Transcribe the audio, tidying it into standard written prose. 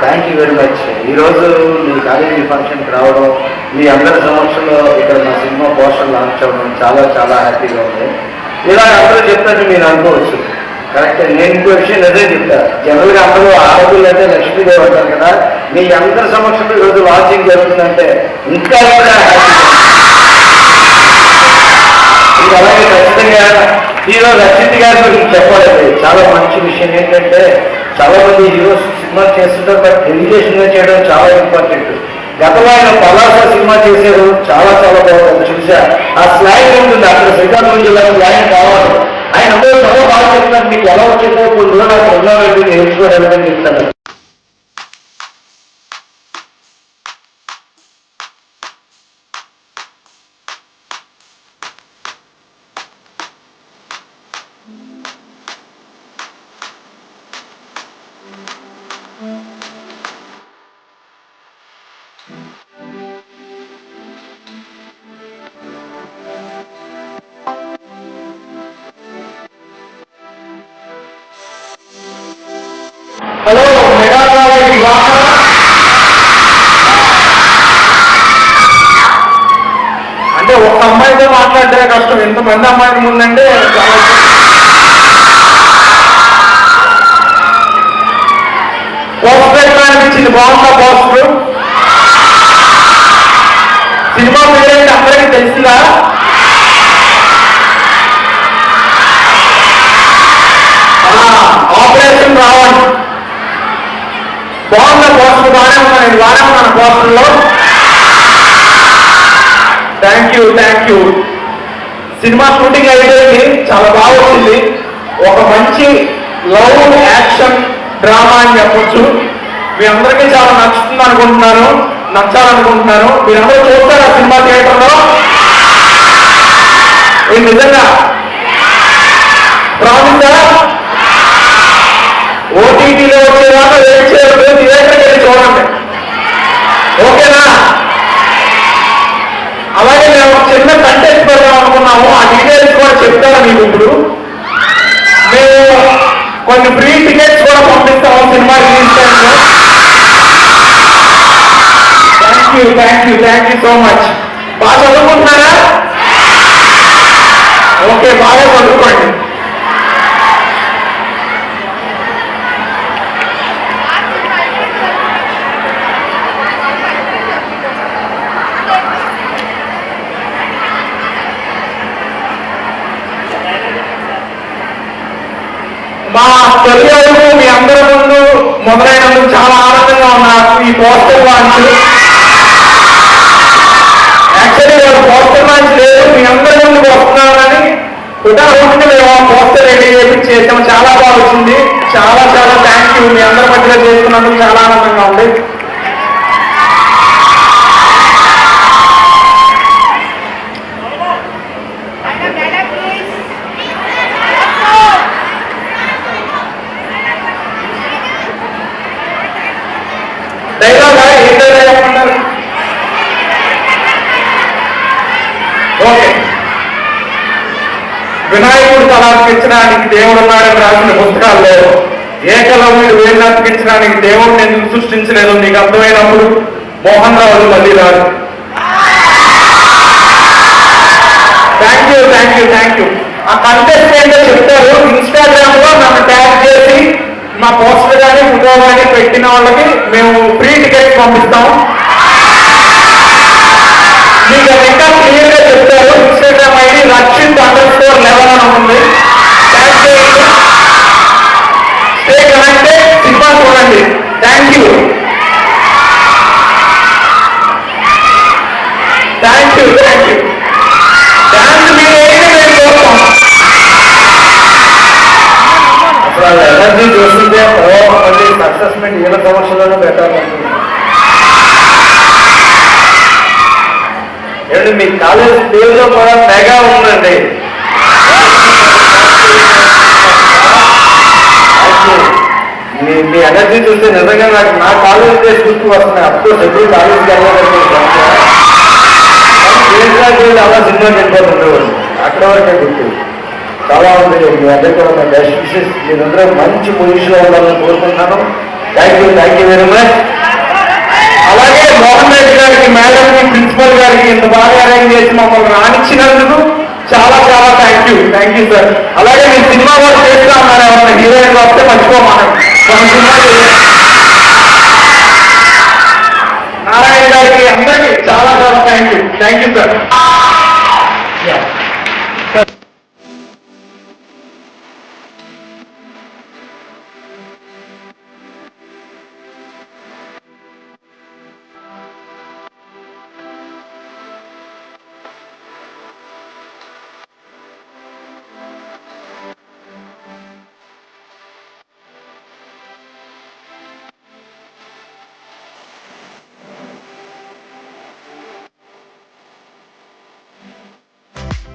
Thank you very much. ఈరోజు మీ college ఫంక్షన్కి రావడం, మీ అందరి సమక్షంలో ఇక్కడ నా సినిమా పోస్టర్ లాంచ్ అవ్వడం చాలా చాలా హ్యాపీగా ఉంది. ఇలా అందరూ చెప్తారని మీరు అనుకోవచ్చు, కరెక్టే. నేను ఇంకో విషయం అదే చెప్తా, జనరల్గా అందరూ ఆడపిల్లలు అంటే లక్ష్మీదేవి అంటారు కదా, మీ అందరి సమక్షంలో ఈరోజు లాంచింగ్ జరుగుతుందంటే ఇంకా కూడా హ్యాపీ. అలాగే ఖచ్చితంగా హీరో రచిత్ గారి గురించి చెప్పాలండి. చాలా మంచి విషయం ఏంటంటే, చాలా మంది హీరోస్ సినిమా చేస్తుంటారు, బట్ డెడికేషన్ గా చేయడం చాలా ఇంపార్టెంట్. గతంలో ఆయన పలాస సినిమా చేశారు, చాలా చాలా బాగుంటుంది. చూసా ఆ స్లాంగ్ ఉంటుంది, అక్కడ శ్రీకాకుళం జిల్లా స్లాంగ్ కావాలి. ఆయన అందరూ చాలా బాగా చెప్తారు, మీకు ఎలా వచ్చిందో కొన్ని రోజులు నాకు ఉన్నారండి నేర్చుకోవడానికి చెప్తాను. హలో అంటే ఒక అమ్మాయితో మాట్లాడితే కష్టం, ఎంతమంది అమ్మాయిల ముందంటే పోస్టర్ ఎట్లా అనిపించింది? బాగుందా పోస్టర్? సినిమా పేరేంటి అందరికీ తెలిసిందా? ఆపరేషన్ రావణ్. బాగుందా పోస్టర్? బాగానే ఉన్నాను పోస్టర్లో. Thank you. సినిమా షూటింగ్ అయిపోయింది, చాలా బాగా వచ్చింది. ఒక మంచి లవ్ యాక్షన్ డ్రామా అని చెప్పొచ్చు. మీ అందరికీ చాలా నచ్చాలనుకుంటున్నాను. మీరందరూ చూస్తారా సినిమా థియేటర్లో? నిజంగా ప్రామిసా? ఓటీటీలో వచ్చేదాకా వెయిట్ చేయలేదు, థియేటర్కి వెళ్ళి చూడండి, ఓకేనా? అలాగే మేము చిన్న కంటెంట్ పెడదాం అనుకున్నాము, ఆ డీటెయిల్స్ కూడా చెప్తాను మీకు. ఇప్పుడు మేము కొన్ని ఫ్రీ టికెట్స్ కూడా పంపిస్తాము సినిమా రిలీజ్ టైంలో. Thank you so much. బాగా చదువుకుంటున్నారా? ఓకే, బాగా చదువుకోండి. మా తొలిరోజు మీ అందరి ముందు మొదలైనందుకు చాలా ఆనందంగా ఉన్నారు. ఈ పోస్టర్ లాంచ్ యాక్చువల్లీ వాళ్ళు పోస్టర్ లాంచ్ లేదు, మీ అందరి ముందుకు వస్తున్నారని ఉదాహరణకి మేము ఆ పోస్టర్ రెడీ చేసాము. చాలా బాగా వచ్చింది. చాలా థ్యాంక్ యూ. మీ అందరి మధ్యలో చేస్తున్నందుకు చాలా ఆనందంగా ఉంది. ఓకే, వినాయకుడు తల అతికించడానికి దేవుడున్నాడని రాసిన పుస్తకాలు లేవు. ఏకలవ్యుడు వేలు అతికించడానికి దేవుడిని ఎందుకు సృష్టించలేదు నీకు అర్థమైనప్పుడు మోహన్ రావులు మళ్ళీ రాదు. Thank you. ఆ కంటెస్ట్ ఏంటో చెప్తారు. ఇన్స్టాగ్రామ్ లో నన్ను ట్యాగ్ చేసి మా పోస్టర్ కానీ ఫోటో కానీ పెట్టిన వాళ్ళకి మేము ఫ్రీ టికెట్స్ పంపిస్తాం. మీకు అది ఇంకా క్లియర్ గా చెప్తారు. ఇన్స్టాగ్రామ్ ఐడి రక్షిత్_11 అని ఉంది. ట్యాగ్ చేయండి, స్టే కనెక్టెడ్, సినిమా చూడండి. Thank you. అనౌన్స్మెంట్ వీళ్ళ సమక్షంలోనే పెట్టాలనుకుంటున్నాను. ఏమంటే మీ కాలేజ్ పేరులో కూడా మెగా ఉందండి. మీ ఎనర్జీ చూస్తే నిజంగా నాకు నా కాలేజ్ డేస్ గుర్తు వస్తున్నాయి. అప్పుడు ఎప్పుడు కాలేజ్కి వెళ్ళాలంటే అలా సినిమాకి వెళ్ళిపోతుండేవాడు. అక్కడ వరకే గుర్తు. చాలా ఉంది. మీ అందరికీ కూడా నా బెస్ట్ విషెస్. మీరందరూ మంచి పొజిషన్లో ఉండాలని కోరుకుంటున్నాను. Thank you very much. అలాగే మోహన్ రెడ్డి గారికి, మేడంకి, ప్రిన్సిపల్ గారికి ఇంత బాగా అరేంజ్ చేసి మమ్మల్ని రాణించినందుకు చాలా చాలా థ్యాంక్ యూ సార్. అలాగే మీరు సినిమా వర్క్ చేస్తా ఉన్నారు. ఎవరైనా హీరోయిన్ వస్తే మర్చిపోమాను. నారాయణ గారికి అందరికీ చాలా చాలా థ్యాంక్ యూ సార్.